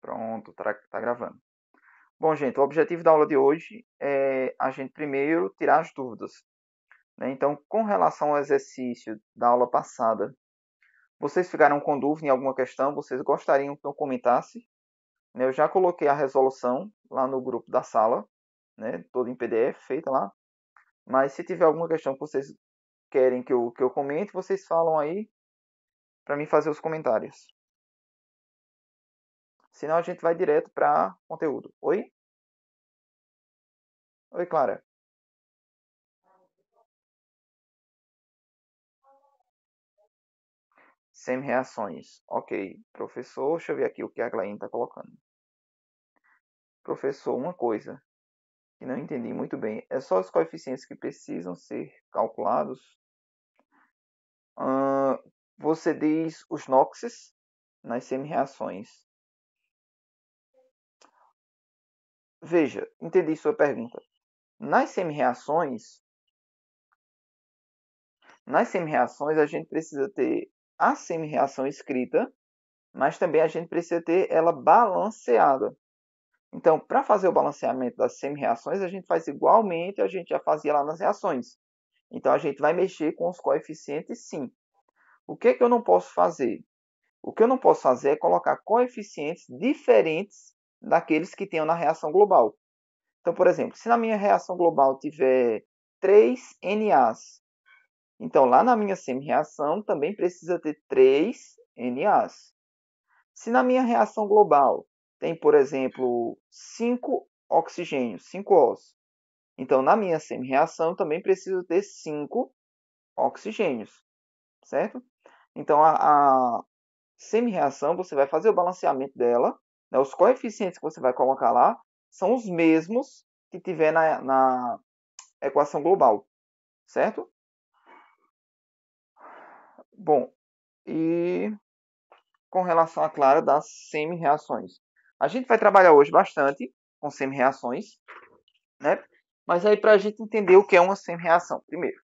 Pronto, tá gravando. Bom, gente, o objetivo da aula de hoje é a gente primeiro tirar as dúvidas, né? Então, com relação ao exercício da aula passada, vocês ficaram com dúvida em alguma questão? Vocês gostariam que eu comentasse? Né? Eu já coloquei a resolução lá no grupo da sala, né? Todo em PDF, feita lá. Mas se tiver alguma questão que vocês querem que eu comente, vocês falam aí para mim fazer os comentários. Senão a gente vai direto para conteúdo. Oi? Oi, Clara. Semi-reações. Ok. Professor, deixa eu ver aqui o que a Glaine está colocando. Professor, uma coisa que não entendi muito bem. É só os coeficientes que precisam ser calculados? Ah, você diz os noxes nas semi-reações. Veja, entendi sua pergunta. Nas semi-reações a gente precisa ter a semi-reação escrita, mas também a gente precisa ter ela balanceada. Então, para fazer o balanceamento das semi-reações, a gente faz igualmente a gente já fazia lá nas reações. Então, a gente vai mexer com os coeficientes, sim. O que, que eu não posso fazer? O que eu não posso fazer é colocar coeficientes diferentes daqueles que tenham na reação global. Então, por exemplo, se na minha reação global tiver 3 NAs, então lá na minha semi-reação também precisa ter 3 NAs. Se na minha reação global tem, por exemplo, 5 oxigênios, 5 Os, então na minha semi-reação também preciso ter 5 oxigênios, certo? Então a semi-reação você vai fazer o balanceamento dela, né? Os coeficientes que você vai colocar lá são os mesmos que tiver na equação global, certo? Bom, e com relação à clara das semi-reações. A gente vai trabalhar hoje bastante com semi-reações, né? Mas aí para a gente entender o que é uma semi-reação, primeiro,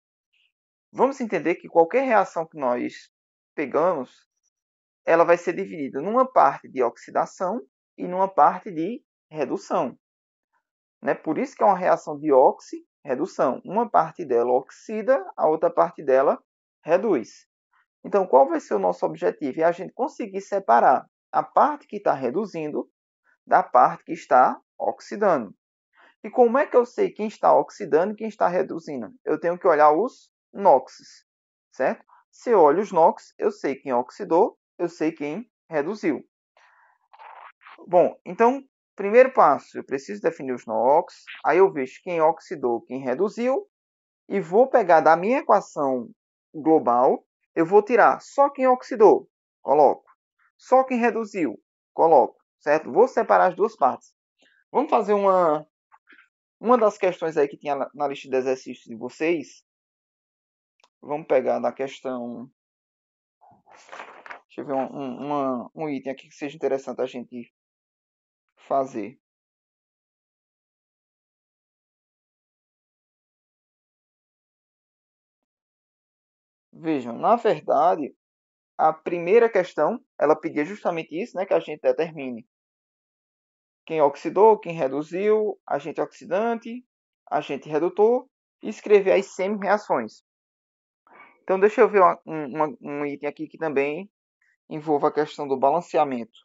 vamos entender que qualquer reação que nós pegamos, ela vai ser dividida numa parte de oxidação e numa parte de redução, né? Por isso que é uma reação de oxi-redução. Uma parte dela oxida, a outra parte dela reduz. Então, qual vai ser o nosso objetivo? É a gente conseguir separar a parte que está reduzindo da parte que está oxidando. E como é que eu sei quem está oxidando e quem está reduzindo? Eu tenho que olhar os NOxes, certo? Se eu olho os NOx, eu sei quem oxidou, eu sei quem reduziu. Bom, então, primeiro passo, eu preciso definir os NOx, aí eu vejo quem oxidou, quem reduziu, e vou pegar da minha equação global, eu vou tirar só quem oxidou, coloco. Só quem reduziu, coloco, certo? Vou separar as duas partes. Vamos fazer uma das questões aí que tinha na lista de exercícios de vocês. Vamos pegar da questão. Deixa eu ver um item aqui que seja interessante a gente fazer. Vejam, na verdade, a primeira questão, ela pedia justamente isso, né? Que a gente determine quem oxidou, quem reduziu, agente oxidante, agente redutor, e escrever as semi-reações. Então, deixa eu ver um item aqui que também envolve a questão do balanceamento.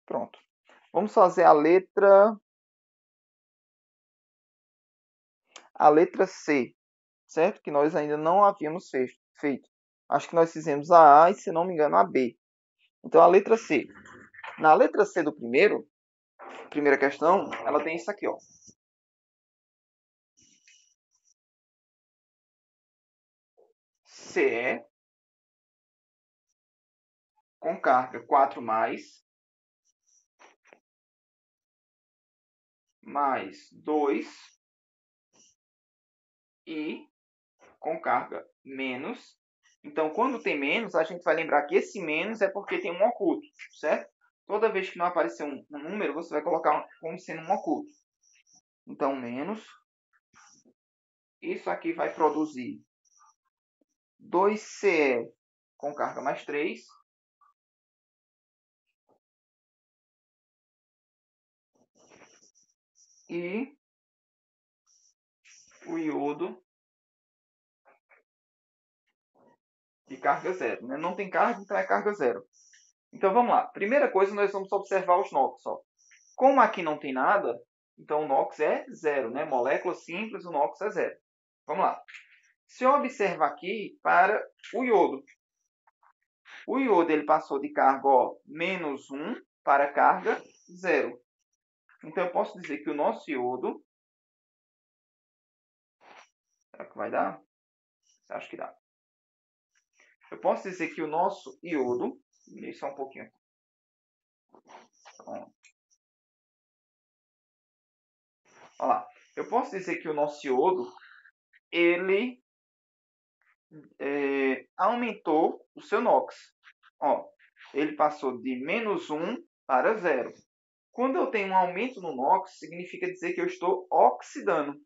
Pronto. Vamos fazer a letra C, certo? Que nós ainda não havíamos feito. Acho que nós fizemos a e, se não me engano, a B. Então, a letra C. Na letra C do primeira questão, ela tem isso aqui, ó. Ce com carga 4 mais 2 e com carga menos. Então, quando tem menos, a gente vai lembrar que esse menos é porque tem um oculto, certo? Toda vez que não aparecer um número, você vai colocar como sendo um oculto. Então, menos. Isso aqui vai produzir 2Ce com carga mais 3. E o iodo de carga zero. Né? Não tem carga, então é carga zero. Então vamos lá. Primeira coisa, nós vamos observar os NOx. Ó. Como aqui não tem nada, então o NOx é zero. Né? Molécula simples, o NOx é zero. Vamos lá. Se eu observar aqui para o iodo. O iodo ele passou de carga menos 1 para carga 0. Então eu posso dizer que o nosso iodo... Será que vai dar? Acho que dá. Eu posso dizer que o nosso iodo... Diminuir só um pouquinho. Pronto. Olha lá. Eu posso dizer que o nosso iodo ele aumentou o seu NOx. Ó, ele passou de menos 1 para 0. Quando eu tenho um aumento no NOx, significa dizer que eu estou oxidando.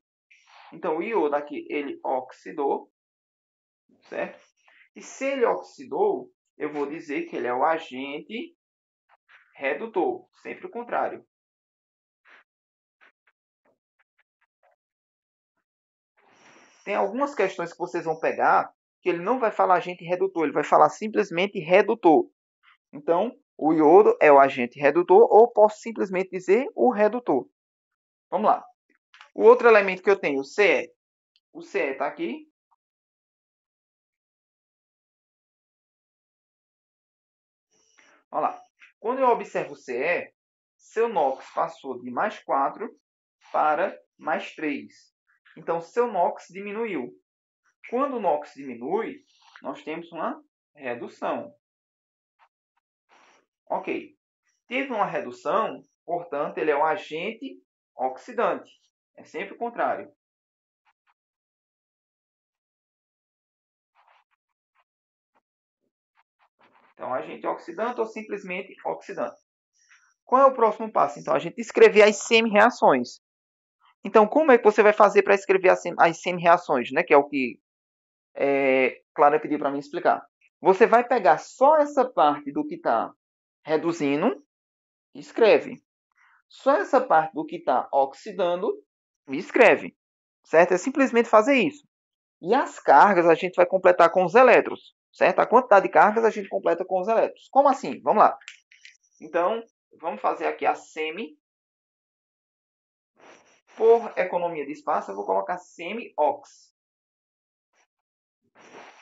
Então, o iodo aqui, ele oxidou, certo? E se ele oxidou, eu vou dizer que ele é o agente redutor, sempre o contrário. Tem algumas questões que vocês vão pegar que ele não vai falar agente redutor, ele vai falar simplesmente redutor. Então, o iodo é o agente redutor ou posso simplesmente dizer o redutor. Vamos lá. O outro elemento que eu tenho, o Ce. O Ce está aqui. Olha lá. Quando eu observo o Ce, seu NOx passou de mais 4 para mais 3. Então, seu NOx diminuiu. Quando o NOx diminui, nós temos uma redução. Ok. Teve uma redução, portanto, ele é um agente oxidante. É sempre o contrário. Então, agente oxidante ou simplesmente oxidante. Qual é o próximo passo? Então, a gente escrever as semi-reações. Então, como é que você vai fazer para escrever as semi-reações, né? Que é o que Clara pediu para mim explicar. Você vai pegar só essa parte do que está reduzindo e escreve. Só essa parte do que está oxidando e escreve. Certo? É simplesmente fazer isso. E as cargas a gente vai completar com os elétrons. Certo? A quantidade de cargas a gente completa com os elétrons. Como assim? Vamos lá. Então, vamos fazer aqui a semi. Por economia de espaço, eu vou colocar semi-ox.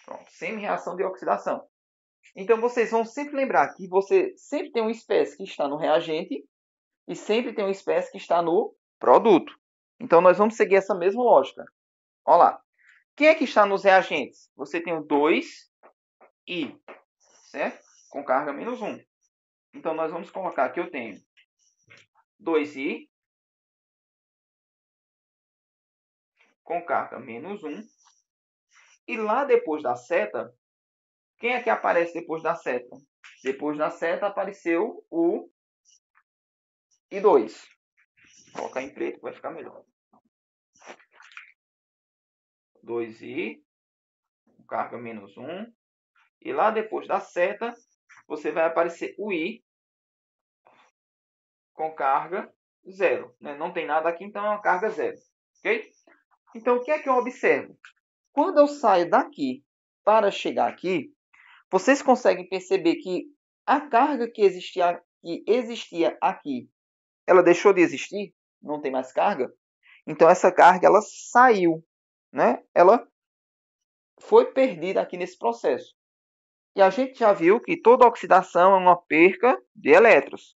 Pronto, semi-reação de oxidação. Então, vocês vão sempre lembrar que você sempre tem uma espécie que está no reagente e sempre tem uma espécie que está no produto. Então, nós vamos seguir essa mesma lógica. Olha lá. Quem é que está nos reagentes? Você tem o 2I, certo? Com carga menos 1. Então, nós vamos colocar que eu tenho 2I com carga menos 1. E lá depois da seta, quem é que aparece depois da seta? Depois da seta apareceu o I2. Vou colocar em preto, vai ficar melhor. 2I, carga menos 1. E lá depois da seta, você vai aparecer o I com carga 0. Não tem nada aqui, então é uma carga 0. Ok? Então, o que é que eu observo? Quando eu saio daqui para chegar aqui, vocês conseguem perceber que a carga que existia aqui, ela deixou de existir? Não tem mais carga? Então, essa carga ela saiu. Né? Ela foi perdida aqui nesse processo. E a gente já viu que toda oxidação é uma perca de elétrons.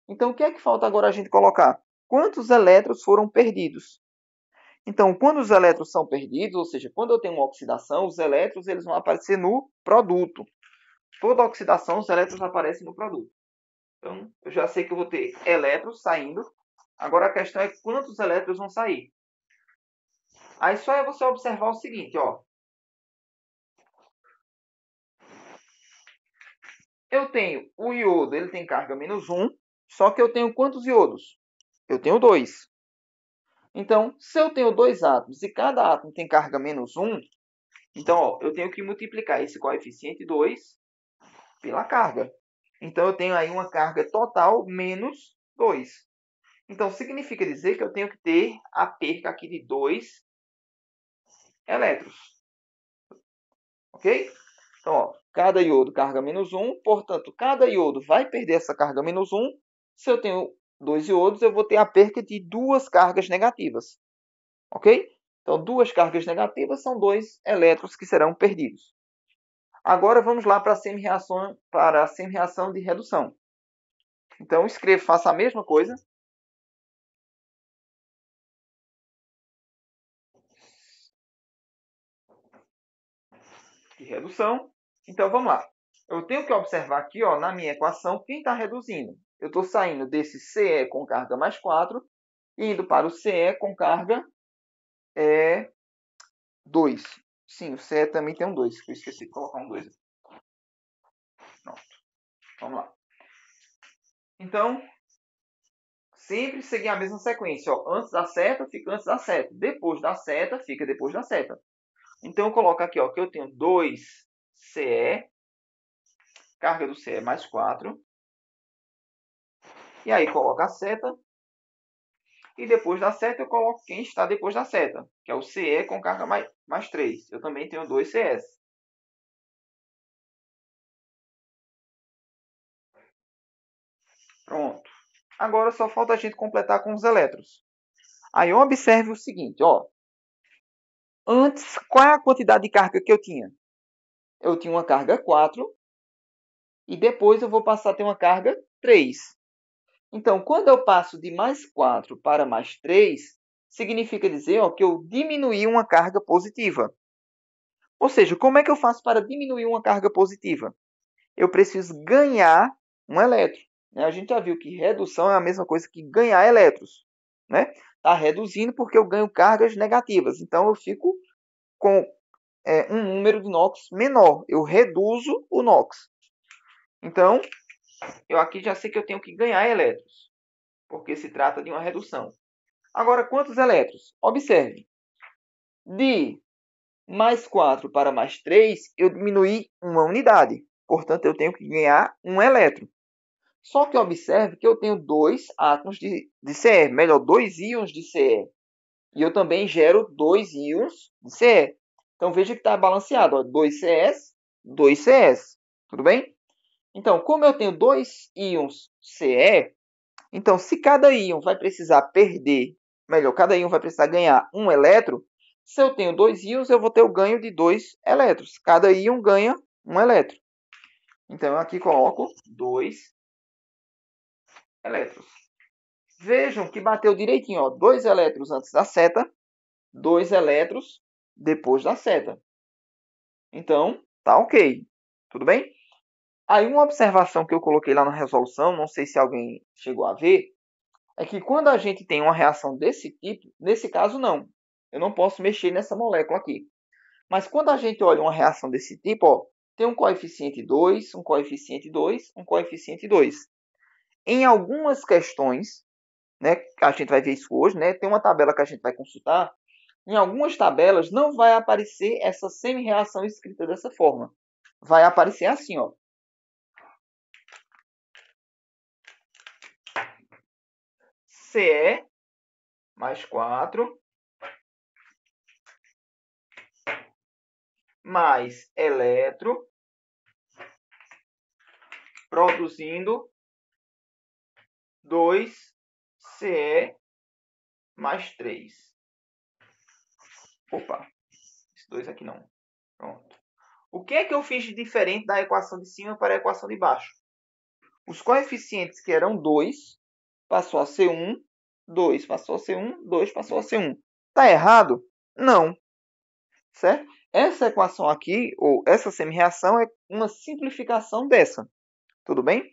Então, o que é que falta agora a gente colocar? Quantos elétrons foram perdidos? Então, quando os elétrons são perdidos, ou seja, quando eu tenho uma oxidação, os elétrons eles vão aparecer no produto. Toda oxidação, os elétrons aparecem no produto. Então, eu já sei que eu vou ter elétrons saindo. Agora, a questão é quantos elétrons vão sair. Aí só é você observar o seguinte, ó. Eu tenho o iodo, ele tem carga menos 1, só que eu tenho quantos iodos? Eu tenho 2. Então, se eu tenho 2 átomos e cada átomo tem carga menos 1, Então, ó, eu tenho que multiplicar esse coeficiente 2 pela carga. Então, eu tenho aí uma carga total menos 2. Então, significa dizer que eu tenho que ter a perca aqui de 2 elétrons. Ok? Então, ó, cada iodo carga menos 1, portanto, cada iodo vai perder essa carga menos 1. Se eu tenho 2 iodos, eu vou ter a perca de 2 cargas negativas. Ok? Então, 2 cargas negativas são 2 elétrons que serão perdidos. Agora, vamos lá para a semi-reação de redução. Então, escrevo, faço a mesma coisa. De redução. Então, vamos lá. Eu tenho que observar aqui, ó, na minha equação, quem está reduzindo. Eu estou saindo desse CE com carga mais 4 e indo para o CE com carga 2. Sim, o CE também tem um 2. Eu esqueci de colocar um 2 aqui. Pronto. Vamos lá. Então, sempre seguir a mesma sequência. Ó. Antes da seta, fica antes da seta. Depois da seta, fica depois da seta. Então, eu coloco aqui ó, que eu tenho 2 CE, carga do CE mais 4. E aí, coloco a seta. E depois da seta, eu coloco quem está depois da seta, que é o CE com carga mais 3. Eu também tenho 2 CS. Pronto. Agora só falta a gente completar com os elétrons. Aí observe o seguinte, ó. Antes, qual é a quantidade de carga que eu tinha? Eu tinha uma carga 4 e depois eu vou passar a ter uma carga 3. Então, quando eu passo de mais 4 para mais 3, significa dizer ó, que eu diminuí uma carga positiva. Ou seja, como é que eu faço para diminuir uma carga positiva? Eu preciso ganhar um elétron. A gente já viu que redução é a mesma coisa que ganhar elétrons. Está reduzindo porque eu ganho cargas negativas. Então, eu fico com um número de NOx menor. Eu reduzo o NOx. Então, eu aqui já sei que eu tenho que ganhar elétrons, porque se trata de uma redução. Agora, quantos elétrons? Observe. De mais 4 para mais 3, eu diminuí uma unidade. Portanto, eu tenho que ganhar um elétron. Só que observe que eu tenho 2 átomos de Ce, melhor, 2 íons de Ce. E eu também gero 2 íons de Ce. Então, veja que está balanceado. Ó, 2 Cs, 2 Cs. Tudo bem? Então, como eu tenho 2 íons Ce, então se cada íon vai precisar perder, melhor, cada íon vai precisar ganhar um elétron, se eu tenho 2 íons, eu vou ter o ganho de 2 elétrons. Cada íon ganha um elétron. Então, eu aqui coloco 2 elétrons. Vejam que bateu direitinho, ó, 2 elétrons antes da seta, 2 elétrons depois da seta. Então, tá ok. Tudo bem? Aí uma observação que eu coloquei lá na resolução, não sei se alguém chegou a ver, é que quando a gente tem uma reação desse tipo, nesse caso não, eu não posso mexer nessa molécula aqui. Mas quando a gente olha uma reação desse tipo, ó, tem um coeficiente 2, um coeficiente 2, um coeficiente 2. Em algumas questões, a gente vai ver isso hoje, tem uma tabela que a gente vai consultar. Em algumas tabelas não vai aparecer essa semi-reação escrita dessa forma. Vai aparecer assim, ó. Ce mais 4 mais eletro produzindo 2 Ce mais 3. Opa, esse 2 aqui não. Pronto. O que é que eu fiz de diferente da equação de cima para a equação de baixo? Os coeficientes que eram 2 passou a ser 1, 2 passou a ser 1, 2 passou a ser 1. Está errado? Não. Certo? Essa equação aqui, ou essa semi-reação, é uma simplificação dessa. Tudo bem?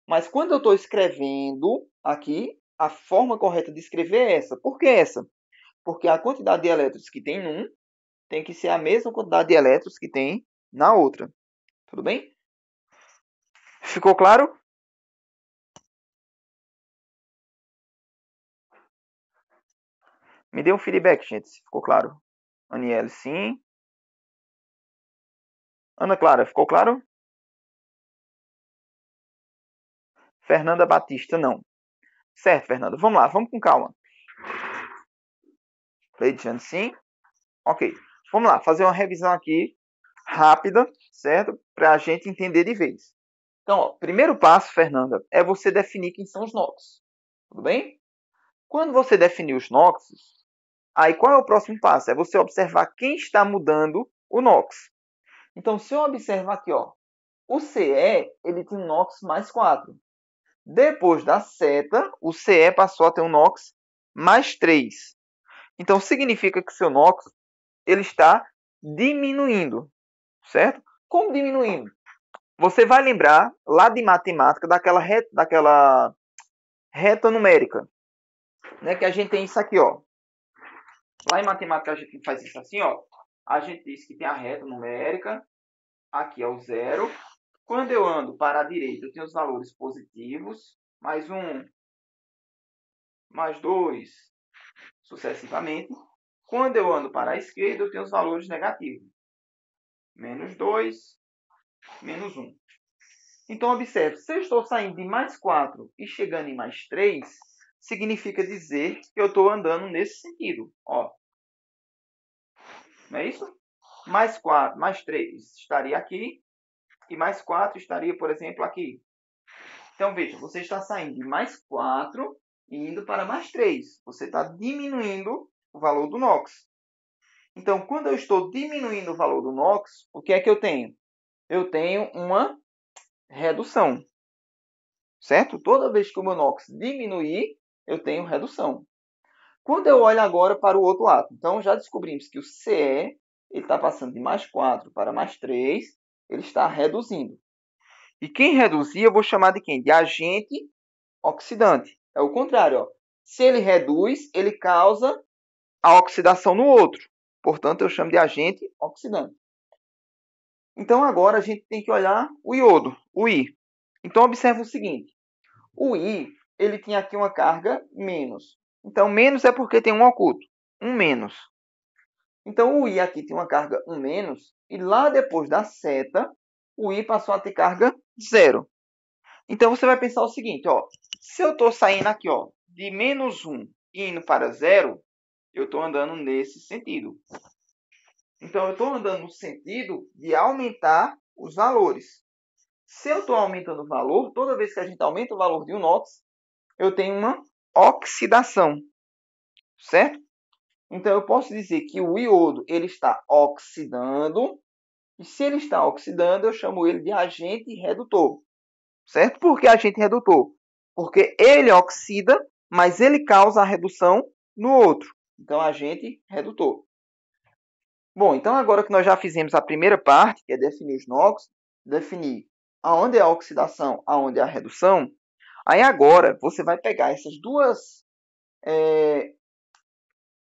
Mas quando eu estou escrevendo aqui, a forma correta de escrever é essa. Por que essa? Porque a quantidade de elétrons que tem num tem que ser a mesma quantidade de elétrons que tem na outra. Tudo bem? Ficou claro? Me dê um feedback, gente, se ficou claro. Aniele, sim. Ana Clara, ficou claro? Fernanda Batista, não. Certo, Fernanda. Vamos lá, vamos com calma. Leidiane, sim. Ok. Vamos lá, fazer uma revisão aqui rápida, certo? Para a gente entender de vez. Então, ó, primeiro passo, Fernanda, é você definir quem são os NOx. Tudo bem? Quando você definir os NOx, aí qual é o próximo passo? É você observar quem está mudando o NOx. Então, se eu observar aqui, ó, o CE, ele tem um NOx mais 4. Depois da seta, o CE passou a ter um NOx mais 3. Então, significa que seu NOx ele está diminuindo, certo? Como diminuindo? Você vai lembrar lá de matemática daquela reta numérica, né? Que a gente tem isso aqui, ó. Lá em matemática a gente faz isso assim, ó. A gente diz que tem a reta numérica, aqui é o zero. Quando eu ando para a direita, eu tenho os valores positivos, mais 1, mais 2, sucessivamente. Quando eu ando para a esquerda, eu tenho os valores negativos. Menos 2, menos 1. Então, observe, se eu estou saindo de mais 4 e chegando em mais 3, significa dizer que eu estou andando nesse sentido. Ó. Não é isso? Mais 4, mais 3 estaria aqui. E mais 4 estaria, por exemplo, aqui. Então, veja, você está saindo de mais 4 e indo para mais 3. Você está diminuindo o valor do NOx. Então, quando eu estou diminuindo o valor do NOx, o que é que eu tenho? Eu tenho uma redução. Certo? Toda vez que o meu NOx diminuir, eu tenho redução. Quando eu olho agora para o outro lado, então já descobrimos que o CE está passando de mais 4 para mais 3, ele está reduzindo. E quem reduzir, eu vou chamar de quem? De agente oxidante. É o contrário. Ó. Se ele reduz, ele causa a oxidação no outro. Portanto, eu chamo de agente oxidante. Então, agora a gente tem que olhar o iodo, o I. Então, observe o seguinte. O I, ele tinha aqui uma carga menos. Então, menos é porque tem um oculto. Um menos. Então, o I aqui tem uma carga 1 menos. E lá depois da seta, o I passou a ter carga 0. Então, você vai pensar o seguinte. Ó, se eu estou saindo aqui ó, de menos 1 e indo para 0, eu estou andando nesse sentido. Então, eu estou andando no sentido de aumentar os valores. Se eu estou aumentando o valor, toda vez que a gente aumenta o valor de um NOx, eu tenho uma oxidação, certo? Então, eu posso dizer que o iodo ele está oxidando, e se ele está oxidando, eu chamo ele de agente redutor, certo? Por que agente redutor? Porque ele oxida, mas ele causa a redução no outro. Então, agente redutor. Bom, então agora que nós já fizemos a primeira parte, que é definir os NOx, definir aonde é a oxidação, aonde é a redução, aí agora você vai pegar essas duas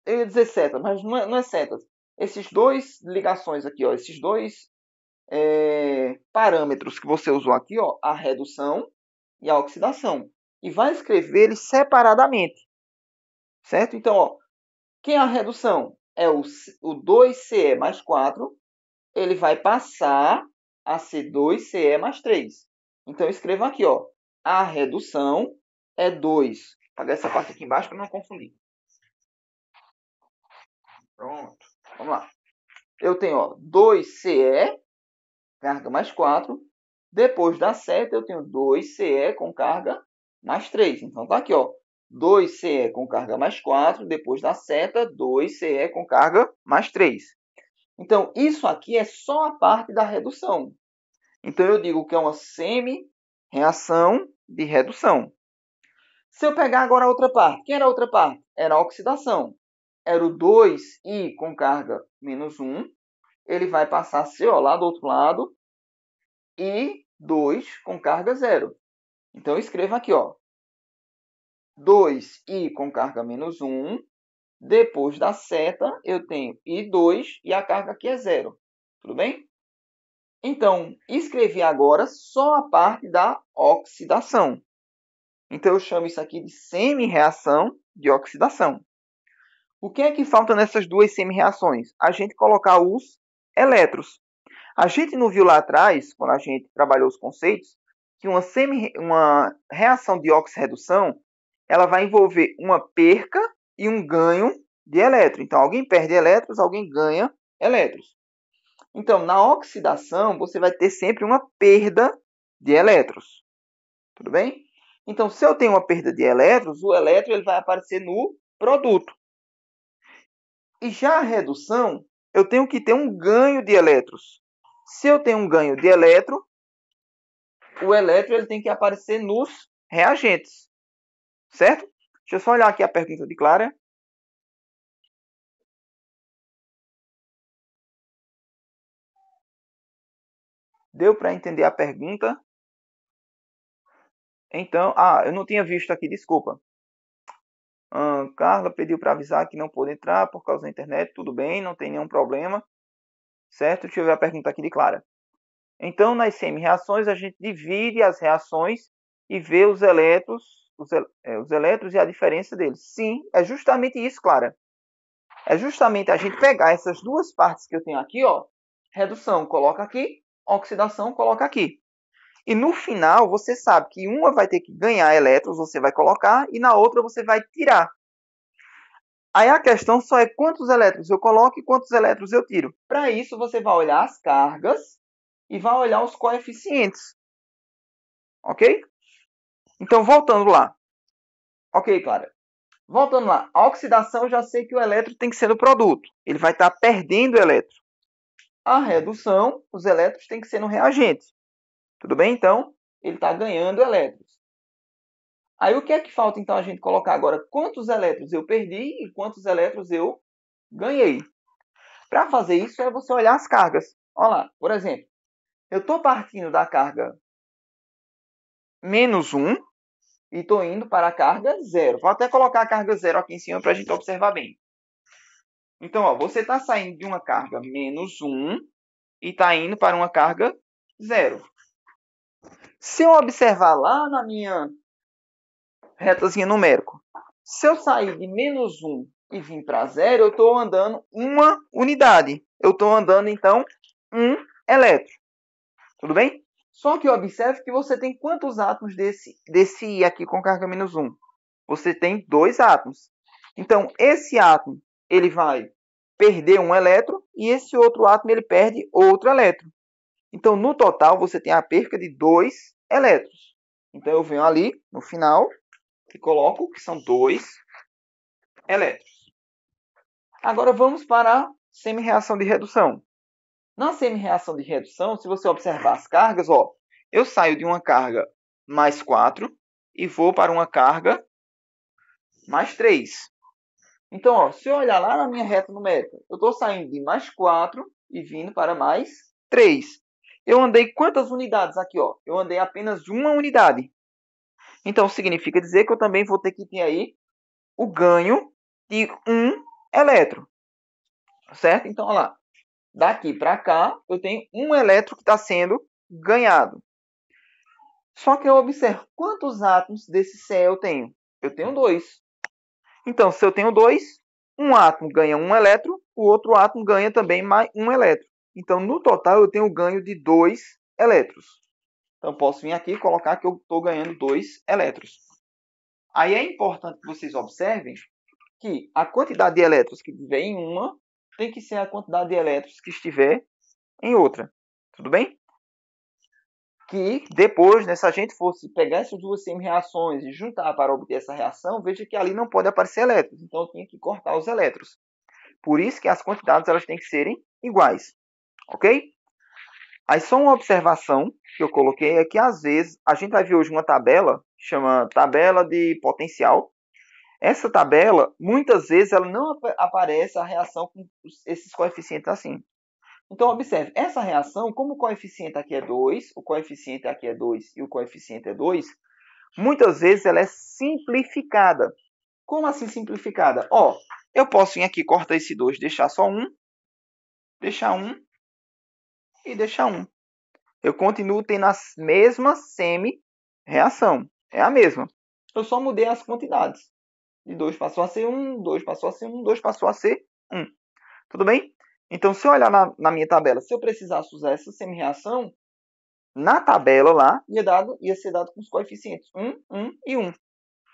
eu ia dizer seta, mas não é setas. Esses dois ligações aqui, ó, esses dois parâmetros que você usou aqui, ó, a redução e a oxidação. E vai escrever eles separadamente. Certo? Então, ó, quem é a redução? É o 2Ce mais 4. Ele vai passar a ser 2Ce mais 3. Então, escreva aqui, ó, a redução é 2. Vou apagar essa parte aqui embaixo para não confundir. Pronto. Vamos lá. Eu tenho ó, 2Ce, carga mais 4. Depois da seta, eu tenho 2Ce com carga mais 3. Então, tá aqui, ó, 2Ce com carga mais 4. Depois da seta, 2Ce com carga mais 3. Então, isso aqui é só a parte da redução. Então, eu digo que é uma semi-reação de redução. Se eu pegar agora a outra parte, que era a outra parte? Era a oxidação. Era o 2I com carga menos 1. Ele vai passar a ser ó, lá do outro lado, e 2 com carga 0. Então, eu escrevo aqui, ó, 2i com carga menos 1. Depois da seta, eu tenho i2 e a carga aqui é 0. Tudo bem? Então, escrevi agora só a parte da oxidação. Então, eu chamo isso aqui de semi-reação de oxidação. O que é que falta nessas duas semi-reações? A gente colocar os elétrons. A gente não viu lá atrás, quando a gente trabalhou os conceitos, que uma reação de oxirredução ela vai envolver uma perca e um ganho de elétrons. Então, alguém perde elétrons, alguém ganha elétrons. Então, na oxidação, você vai ter sempre uma perda de elétrons. Tudo bem? Então, se eu tenho uma perda de elétrons, o elétron ele vai aparecer no produto. E já a redução, eu tenho que ter um ganho de elétrons. Se eu tenho um ganho de elétron, o elétron ele tem que aparecer nos reagentes. Certo? Deixa eu só olhar aqui a pergunta de Clara. Deu para entender a pergunta? Então, eu não tinha visto aqui, desculpa. Carla pediu para avisar que não pôde entrar por causa da internet. Tudo bem, não tem nenhum problema. Certo? Deixa eu ver a pergunta aqui de Clara. Então, nas semi-reações, a gente divide as reações e vê os elétrons e a diferença deles. Sim, é justamente isso, Clara. É justamente a gente pegar essas duas partes que eu tenho aqui, ó. Redução, coloca aqui. Oxidação, coloca aqui. E no final, você sabe que uma vai ter que ganhar elétrons, você vai colocar, e na outra você vai tirar. Aí a questão só é quantos elétrons eu coloco e quantos elétrons eu tiro. Para isso, você vai olhar as cargas e vai olhar os coeficientes. Ok? Então, voltando lá. Ok, Clara. Voltando lá. A oxidação, eu já sei que o elétron tem que ser no produto. Ele vai estar perdendo elétron. A redução, os elétrons têm que ser no reagente. Tudo bem? Então, ele está ganhando elétrons. Aí, o que é que falta, então, a gente colocar agora? Quantos elétrons eu perdi e quantos elétrons eu ganhei? Para fazer isso, é você olhar as cargas. Olha lá, por exemplo, eu estou partindo da carga -1 e estou indo para a carga 0. Vou até colocar a carga 0 aqui em cima para a gente observar bem. Então, ó, você está saindo de uma carga -1 e está indo para uma carga 0. Se eu observar lá na minha retazinha numérica, se eu sair de -1 e vir para 0, eu estou andando uma unidade. Eu estou andando, então, um elétron. Tudo bem? Só que observe que você tem quantos átomos desse I aqui com carga -1? Você tem 2 átomos. Então, esse átomo ele vai perder um elétron e esse outro átomo ele perde outro elétron. Então, no total, você tem a perca de 2 elétrons. Então, eu venho ali no final e coloco que são 2 elétrons. Agora, vamos para a semi-reação de redução. Na semi-reação de redução, se você observar as cargas, ó, eu saio de uma carga +4 e vou para uma carga +3. Então, ó, se eu olhar lá na minha reta numérica, eu estou saindo de +4 e vindo para +3. Eu andei quantas unidades aqui? Ó? Eu andei apenas uma unidade. Então, significa dizer que eu também vou ter que ter aí o ganho de um elétron. Certo? Então, olha lá. Daqui para cá, eu tenho um elétron que está sendo ganhado. Só que eu observo quantos átomos desse Ce eu tenho. Eu tenho 2. Então, se eu tenho 2, um átomo ganha um elétron, o outro átomo ganha também mais um elétron. Então, no total, eu tenho ganho de 2 elétrons. Então, posso vir aqui e colocar que eu estou ganhando 2 elétrons. Aí é importante que vocês observem que a quantidade de elétrons que tiver em uma tem que ser a quantidade de elétrons que estiver em outra. Tudo bem? Que depois, né, se a gente fosse pegar essas duas semi-reações e juntar para obter essa reação, veja que ali não pode aparecer elétrons. Então, eu tinha que cortar os elétrons. Por isso que as quantidades elas têm que serem iguais. Ok? Aí, só uma observação que eu coloquei é que, às vezes, a gente vai ver hoje uma tabela, que chama tabela de potencial. Essa tabela, muitas vezes, ela não aparece a reação com esses coeficientes assim. Então, observe, essa reação, como o coeficiente aqui é 2, o coeficiente aqui é 2 e o coeficiente é 2, muitas vezes ela é simplificada. Como assim simplificada? Ó, eu posso vir aqui, cortar esse 2, deixar só 1, deixar 1 e deixar 1. Eu continuo tendo a mesma semi-reação. É a mesma. Eu só mudei as quantidades. De 2 passou a ser 1, 2 passou a ser 1, 2 passou a ser 1. Tudo bem? Então, se eu olhar na minha tabela, se eu precisasse usar essa semi-reação, na tabela lá ia ser dado com os coeficientes 1 e 1.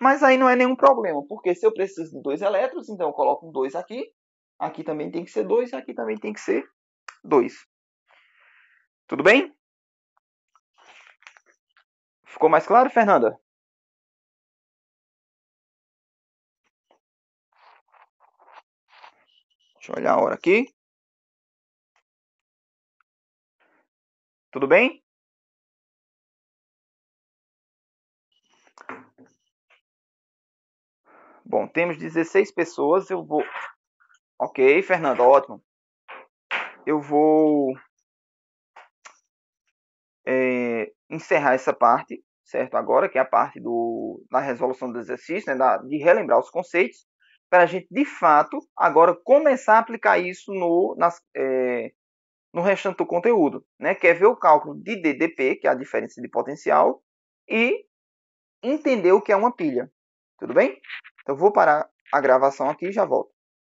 Mas aí não é nenhum problema, porque se eu preciso de 2 elétrons, então eu coloco um 2 aqui, aqui também tem que ser 2 e aqui também tem que ser 2. Tudo bem? Ficou mais claro, Fernanda? Deixa eu olhar a hora aqui. Tudo bem? Bom, temos 16 pessoas. Eu vou. Ok, Fernanda, ótimo. Eu vou encerrar essa parte, certo? Agora, que é a parte da resolução do exercício, né? De relembrar os conceitos, para a gente, de fato, agora começar a aplicar isso no restante do conteúdo, né? Que é ver o cálculo de DDP, que é a diferença de potencial, e entender o que é uma pilha. Tudo bem? Então, vou parar a gravação aqui e já volto.